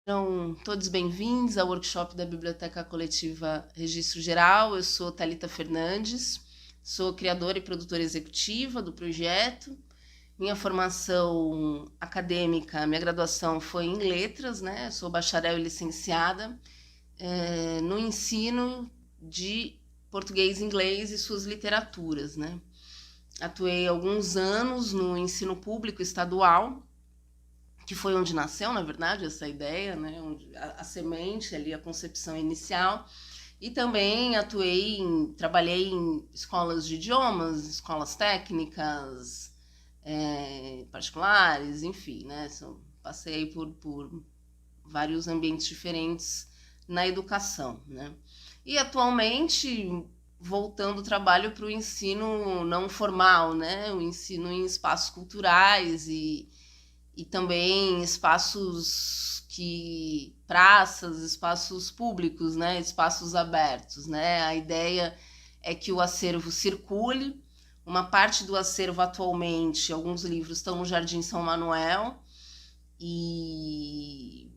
Sejam todos bem-vindos ao workshop da Biblioteca Coletiva Registro Geral. Eu sou Thalita Fernandes, sou criadora e produtora executiva do projeto. Minha formação acadêmica, minha graduação foi em letras, né? Eu sou bacharel e licenciada no ensino de português e inglês e suas literaturas, né? Atuei alguns anos no ensino público estadual, que foi onde nasceu, na verdade, essa ideia, né? A semente ali, a concepção inicial. E também trabalhei em escolas de idiomas, escolas técnicas, particulares, enfim, né? Passei por vários ambientes diferentes na educação, né? E atualmente, voltando o trabalho para o ensino não formal, né? O ensino em espaços culturais e também espaços praças, espaços públicos, né? Espaços abertos, né? A ideia é que o acervo circule. Uma parte do acervo atualmente, alguns livros estão no Jardim São Manuel e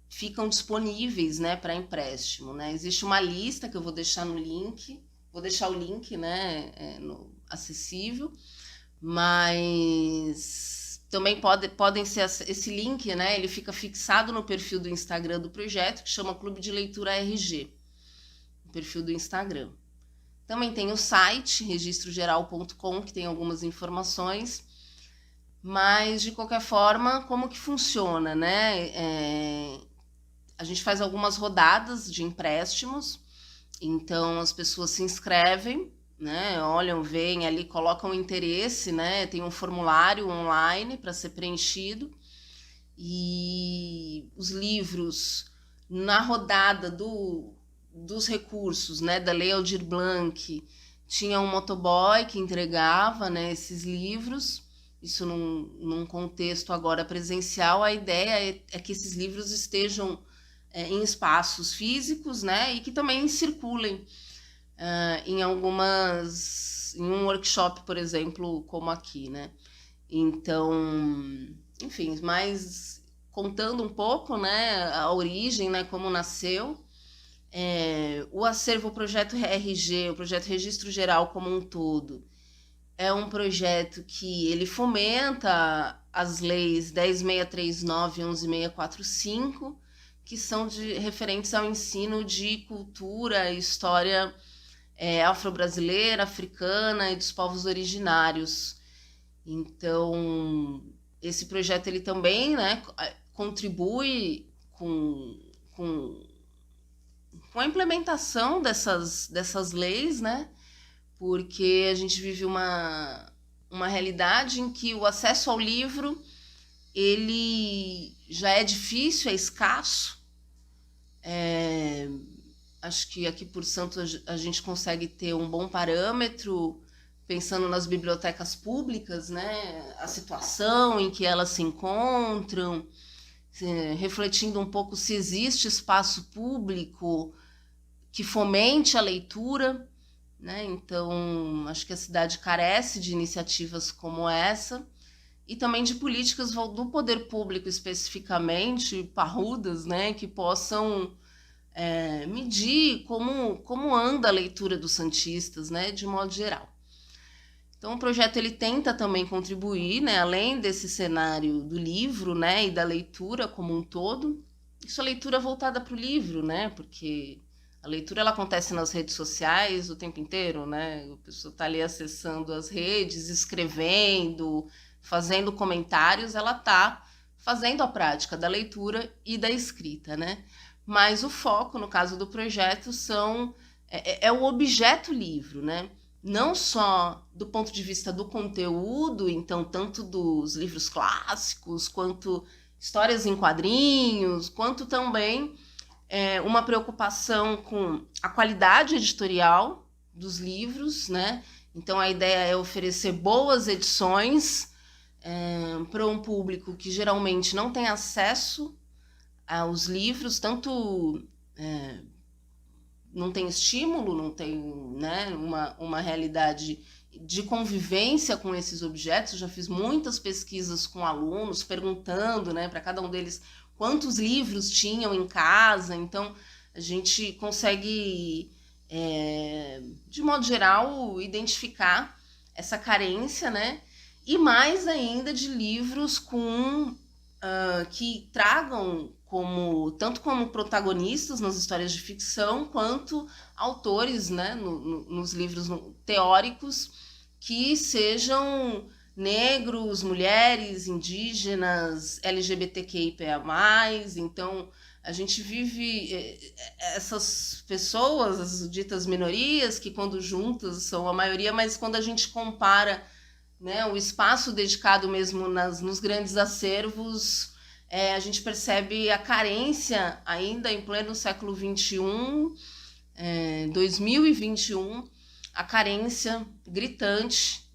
ficam disponíveis, né, para empréstimo, né? Existe uma lista que eu vou deixar no link, vou deixar o link, né, acessível, mas também podem ser esse link, né? Ele fica fixado no perfil do Instagram do projeto, que chama Clube de Leitura RG, o perfil do Instagram. Também tem o site registrogeral.com, que tem algumas informações, mas de qualquer forma, como que funciona, né? A gente faz algumas rodadas de empréstimos, então as pessoas se inscrevem, né, olham, veem ali, colocam interesse, né, tem um formulário online para ser preenchido, e os livros na rodada dos recursos, né, da Lei Aldir Blanc, tinha um motoboy que entregava, né, esses livros, isso num contexto agora presencial. A ideia é que esses livros estejam em espaços físicos, né, e que também circulem em um workshop, por exemplo, como aqui, né? Então, enfim, mas contando um pouco, né, a origem, né, como nasceu, o acervo, o projeto RG, o projeto Registro Geral como um todo, é um projeto que ele fomenta as leis 10.639 e 11.645, que são referentes ao ensino de cultura e história afro-brasileira, africana e dos povos originários. Então, esse projeto ele também, né, contribui com a implementação dessas leis, né, porque a gente vive uma realidade em que o acesso ao livro ele já é difícil, é escasso. Acho que aqui por Santos a gente consegue ter um bom parâmetro, pensando nas bibliotecas públicas, né? A situação em que elas se encontram, refletindo um pouco se existe espaço público que fomente a leitura, né? Então, acho que a cidade carece de iniciativas como essa, e também de políticas do poder público especificamente, parrudas, né? Que possam medir como anda a leitura dos santistas, né, de modo geral. Então o projeto ele tenta também contribuir, né, além desse cenário do livro, né, e da leitura como um todo. Isso é leitura voltada para o livro, né, porque a leitura ela acontece nas redes sociais o tempo inteiro, né, a pessoa está ali acessando as redes, escrevendo, fazendo comentários, ela está fazendo a prática da leitura e da escrita, né. Mas o foco, no caso do projeto, é o objeto livro, né? Não só do ponto de vista do conteúdo, então, tanto dos livros clássicos, quanto histórias em quadrinhos, quanto também uma preocupação com a qualidade editorial dos livros, né? Então, a ideia é oferecer boas edições para um público que geralmente não tem acesso aos livros, tanto não tem estímulo, não tem, né, uma realidade de convivência com esses objetos. Eu já fiz muitas pesquisas com alunos, perguntando, né, para cada um deles quantos livros tinham em casa. Então, a gente consegue, de modo geral, identificar essa carência, né? E mais ainda de livros que tragam tanto como protagonistas nas histórias de ficção, quanto autores, né, nos livros teóricos, que sejam negros, mulheres, indígenas, LGBTQIA+. Então, a gente vive essas pessoas, as ditas minorias, que quando juntas são a maioria, mas quando a gente compara, né, o espaço dedicado mesmo nos grandes acervos, a gente percebe a carência ainda em pleno século XXI, 2021, a carência gritante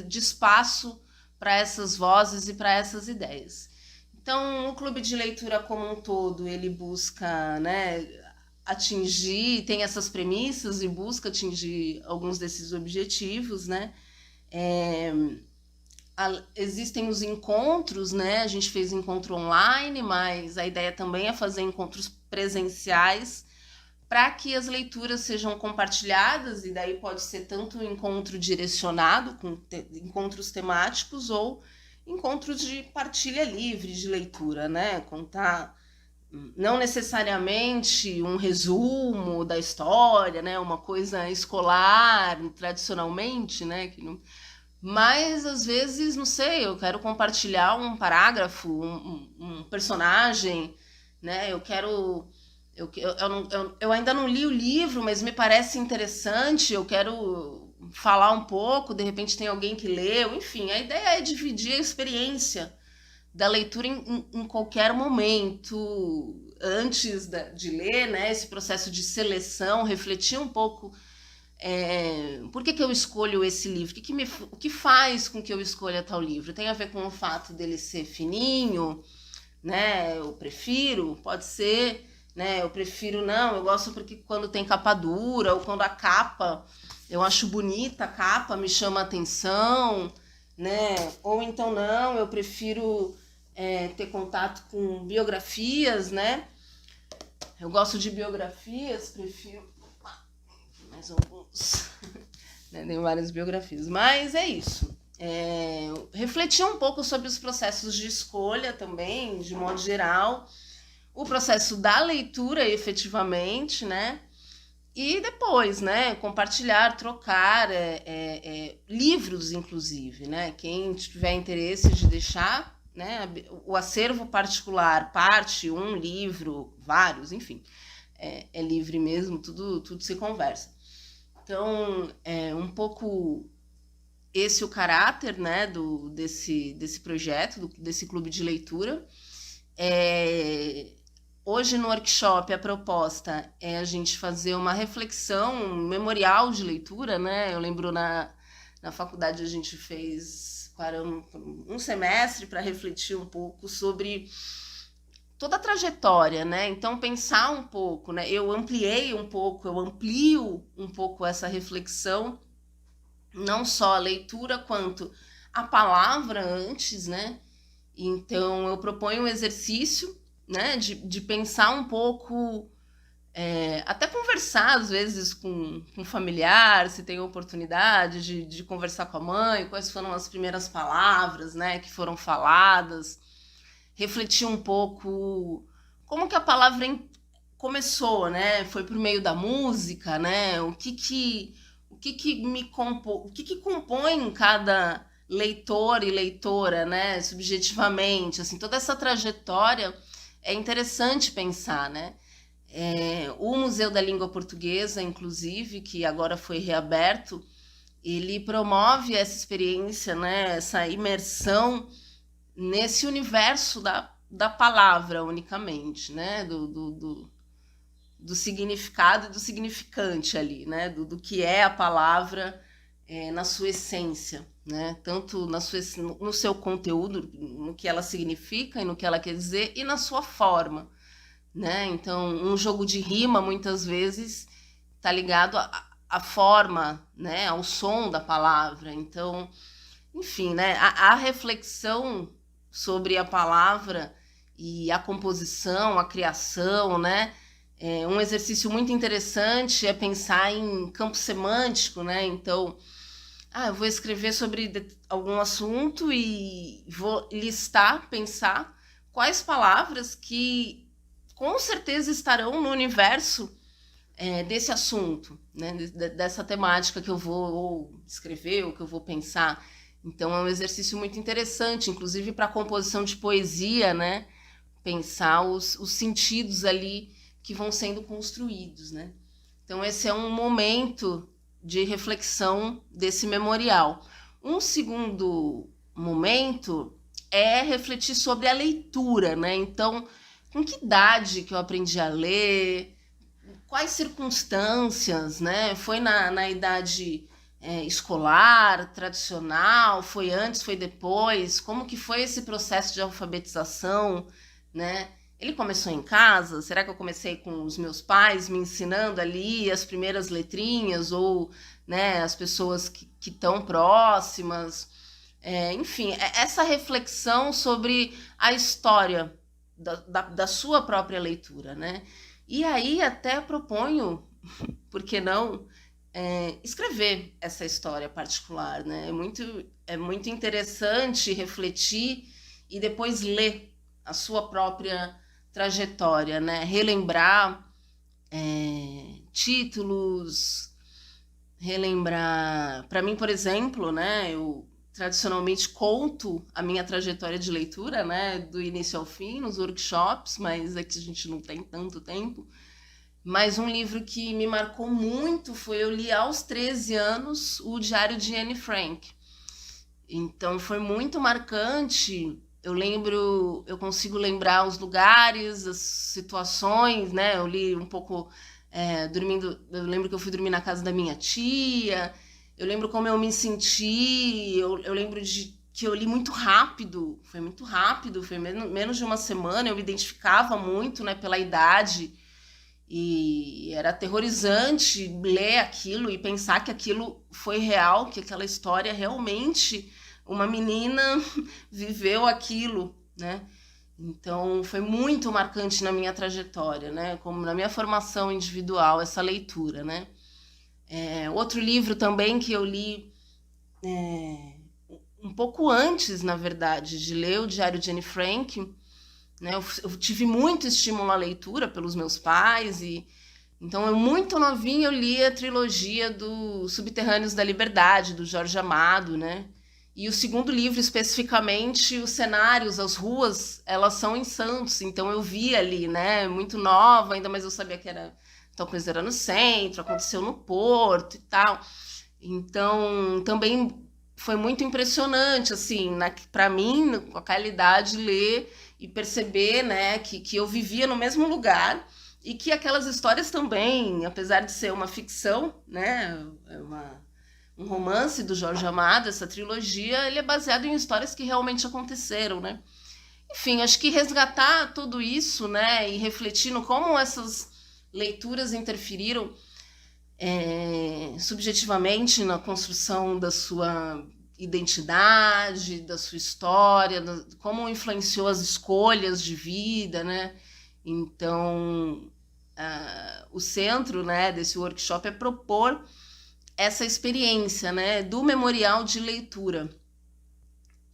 de espaço para essas vozes e para essas ideias. Então, o clube de leitura como um todo, ele busca, né, atingir, tem essas premissas e busca atingir alguns desses objetivos, né? Existem os encontros, né? A gente fez encontro online, mas a ideia também é fazer encontros presenciais para que as leituras sejam compartilhadas, e daí pode ser tanto um encontro direcionado, com encontros temáticos, ou encontros de partilha livre de leitura, né? Contar não necessariamente um resumo da história, né? Uma coisa escolar, tradicionalmente, né? Que não... Mas, às vezes, não sei, eu quero compartilhar um parágrafo, um personagem, né? Eu ainda não li o livro, mas me parece interessante, eu quero falar um pouco, de repente tem alguém que leu, enfim, a ideia é dividir a experiência da leitura em qualquer momento, antes de ler, né? Esse processo de seleção, refletir um pouco. Por que eu escolho esse livro? O que faz com que eu escolha tal livro? Tem a ver com o fato dele ser fininho, né? Eu prefiro, pode ser, né? Eu prefiro não, eu gosto porque quando tem capa dura, ou quando a capa, eu acho bonita a capa, me chama a atenção, né? Ou então não, eu prefiro ter contato com biografias, né? Eu gosto de biografias, prefiro mais alguns, né? Tem várias biografias, mas é isso. Refletir um pouco sobre os processos de escolha também, de modo geral, o processo da leitura efetivamente, né? E depois, né, compartilhar, trocar livros, inclusive, né? Quem tiver interesse de deixar, né, o acervo particular, parte, um livro, vários, enfim, é livre mesmo, tudo se conversa. Então, um pouco esse o caráter, né, desse projeto, desse clube de leitura. Hoje no workshop a proposta é a gente fazer uma reflexão, um memorial de leitura, né? Eu lembro na faculdade a gente fez para um semestre para refletir um pouco sobre toda a trajetória, né? Então pensar um pouco, né? Eu amplio um pouco essa reflexão, não só a leitura quanto a palavra antes, né? Então eu proponho um exercício, né, de pensar um pouco, até conversar às vezes com um familiar, se tem oportunidade de conversar com a mãe, quais foram as primeiras palavras, né, que foram faladas, refletir um pouco como que a palavra começou, né, foi por meio da música, né, o que compõe cada leitor e leitora, né, subjetivamente, assim, toda essa trajetória é interessante pensar, né? O Museu da Língua Portuguesa, inclusive, que agora foi reaberto, ele promove essa experiência, né, essa imersão nesse universo da palavra unicamente, né, do significado e do significante ali, né, do que é a palavra na sua essência, né, tanto no seu conteúdo, no que ela significa e no que ela quer dizer, e na sua forma, né? Então, um jogo de rima, muitas vezes, está ligado à forma, né, ao som da palavra. Então, enfim, né, a reflexão sobre a palavra e a composição, a criação, né? Um exercício muito interessante é pensar em campo semântico, né? Então, eu vou escrever sobre algum assunto e vou listar, pensar quais palavras que com certeza estarão no universo desse assunto, né? Dessa temática que eu vou escrever ou que eu vou pensar. Então, é um exercício muito interessante, inclusive para a composição de poesia, né? Pensar os sentidos ali que vão sendo construídos, né? Então, esse é um momento de reflexão desse memorial. Um segundo momento é refletir sobre a leitura, né? Então, com que idade que eu aprendi a ler? Quais circunstâncias, né? Foi na idade escolar, tradicional? Foi antes, foi depois? Como que foi esse processo de alfabetização, né? Ele começou em casa? Será que eu comecei com os meus pais me ensinando ali as primeiras letrinhas ou, né, as pessoas que estão próximas? Enfim, essa reflexão sobre a história da sua própria leitura, né? E aí até proponho, por que não, escrever essa história particular, né? É muito interessante refletir e depois ler a sua própria trajetória, né? Relembrar títulos, relembrar... Para mim, por exemplo, né? Eu tradicionalmente conto a minha trajetória de leitura, né? Do início ao fim, nos workshops, mas aqui a gente não tem tanto tempo. Mas um livro que me marcou muito foi, eu li aos 13 anos, o Diário de Anne Frank. Então foi muito marcante. Eu consigo lembrar os lugares, as situações, né? Eu li um pouco dormindo, eu lembro que eu fui dormir na casa da minha tia, eu lembro como eu me senti, eu lembro que eu li muito rápido, foi menos de uma semana, eu me identificava muito, né, pela idade, e era aterrorizante ler aquilo e pensar que aquilo foi real, que aquela história realmente, uma menina viveu aquilo, né? Então, foi muito marcante na minha trajetória, né? Como na minha formação individual, essa leitura, né? Outro livro também que eu li um pouco antes, na verdade, de ler o Diário de Anne Frank, né? Eu tive muito estímulo à leitura pelos meus pais então, muito novinha, eu li a trilogia do Subterrâneos da Liberdade, do Jorge Amado, né? E o segundo livro, especificamente, os cenários, as ruas, elas são em Santos. Então, eu vi ali, né? Muito nova, ainda mais eu sabia que tal coisa era no centro, aconteceu no Porto e tal. Então, também foi muito impressionante, assim, para mim, com aquela idade, ler e perceber, né, que eu vivia no mesmo lugar e que aquelas histórias também, apesar de ser uma ficção, né, um romance do Jorge Amado, essa trilogia, ele é baseado em histórias que realmente aconteceram, né? Enfim, acho que resgatar tudo isso, né, e refletir no como essas leituras interferiram subjetivamente na construção da sua identidade, da sua história, como influenciou as escolhas de vida, né? Então, o centro, né, desse workshop é propor essa experiência, né, do memorial de leitura.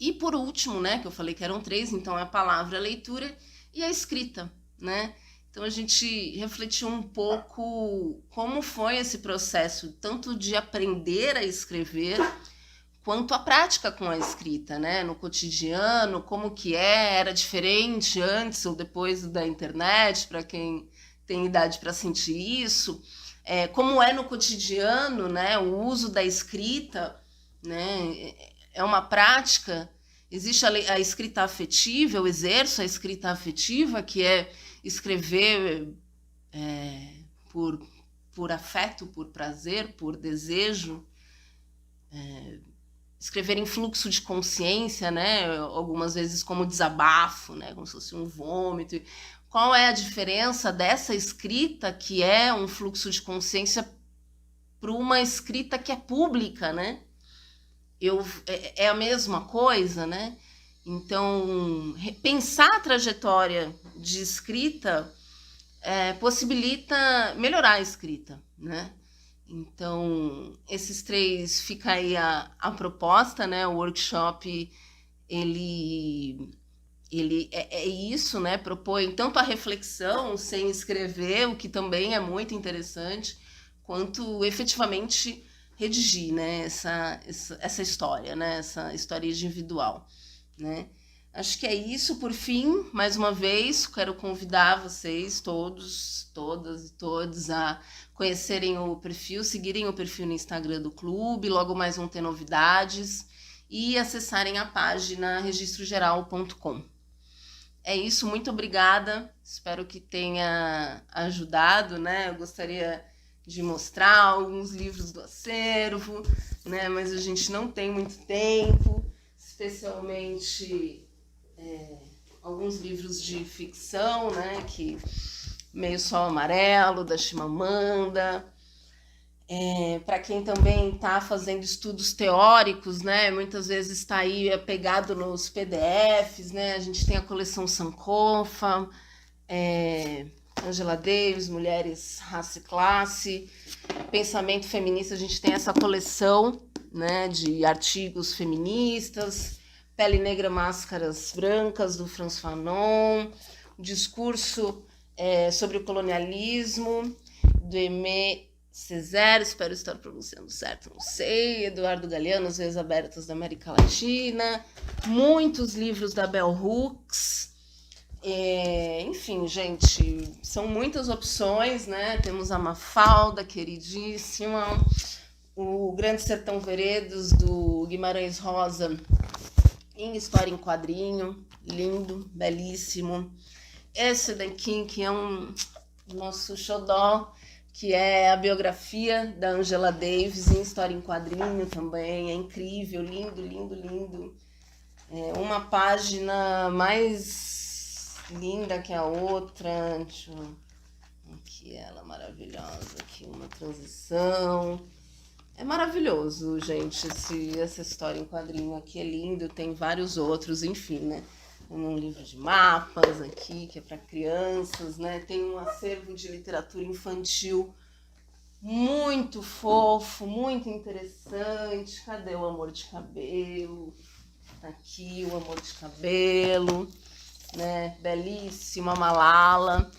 E por último, né, que eu falei que eram 3, então a palavra, a leitura e a escrita, né? Então a gente refletiu um pouco como foi esse processo, tanto de aprender a escrever, quanto a prática com a escrita, né? No cotidiano, como que era diferente antes ou depois da internet, para quem tem idade para sentir isso. Como é no cotidiano, né, o uso da escrita, né, é uma prática. Existe a escrita afetiva, eu exerço a escrita afetiva, que é escrever por afeto, por prazer, por desejo, escrever em fluxo de consciência, né, algumas vezes como desabafo, né, como se fosse um vômito. Qual é a diferença dessa escrita, que é um fluxo de consciência, para uma escrita que é pública, né? É a mesma coisa, né? Então, repensar a trajetória de escrita possibilita melhorar a escrita, né? Então, esses três, fica aí a proposta, né? O workshop, ele é isso, né? Propõe tanto a reflexão sem escrever, o que também é muito interessante, quanto efetivamente redigir, né? Essa história, né? Essa história individual, né? Acho que é isso. Por fim, mais uma vez, quero convidar vocês todos, todas e todos a conhecerem o perfil, seguirem o perfil no Instagram do clube, logo mais vão ter novidades, e acessarem a página registrogeral.com. É isso, muito obrigada, espero que tenha ajudado, né? Eu gostaria de mostrar alguns livros do acervo, né? Mas a gente não tem muito tempo, especialmente alguns livros de ficção, né? Que Meio Sol Amarelo, da Chimamanda. Para quem também está fazendo estudos teóricos, né? Muitas vezes está aí apegado nos PDFs, né? A gente tem a coleção Sankofa, Angela Davis, Mulheres, Raça e Classe, Pensamento Feminista, a gente tem essa coleção, né, de artigos feministas, Pele Negra, Máscaras Brancas, do Frantz Fanon, Discurso sobre o Colonialismo, do Aimé Césaire, espero estar pronunciando certo, não sei, Eduardo Galeano, As Veias Abertas da América Latina, muitos livros da Bell Hooks. Enfim, gente, são muitas opções, né? Temos a Mafalda, queridíssima, o Grande Sertão Veredas, do Guimarães Rosa, em história em quadrinho, lindo, belíssimo. Esse daqui, que é um nosso xodó, que é a biografia da Angela Davis, em história em quadrinho também, é incrível, lindo, lindo, lindo. Uma página mais linda que a outra. Deixa eu... Aqui ela maravilhosa, aqui uma transição. É maravilhoso, gente, essa história em quadrinho aqui é lindo, tem vários outros, enfim, né? Um livro de mapas aqui, que é para crianças, né? Tem um acervo de literatura infantil muito fofo, muito interessante. Cadê o Amor de Cabelo? Aqui o Amor de Cabelo, né? Belíssima, Malala.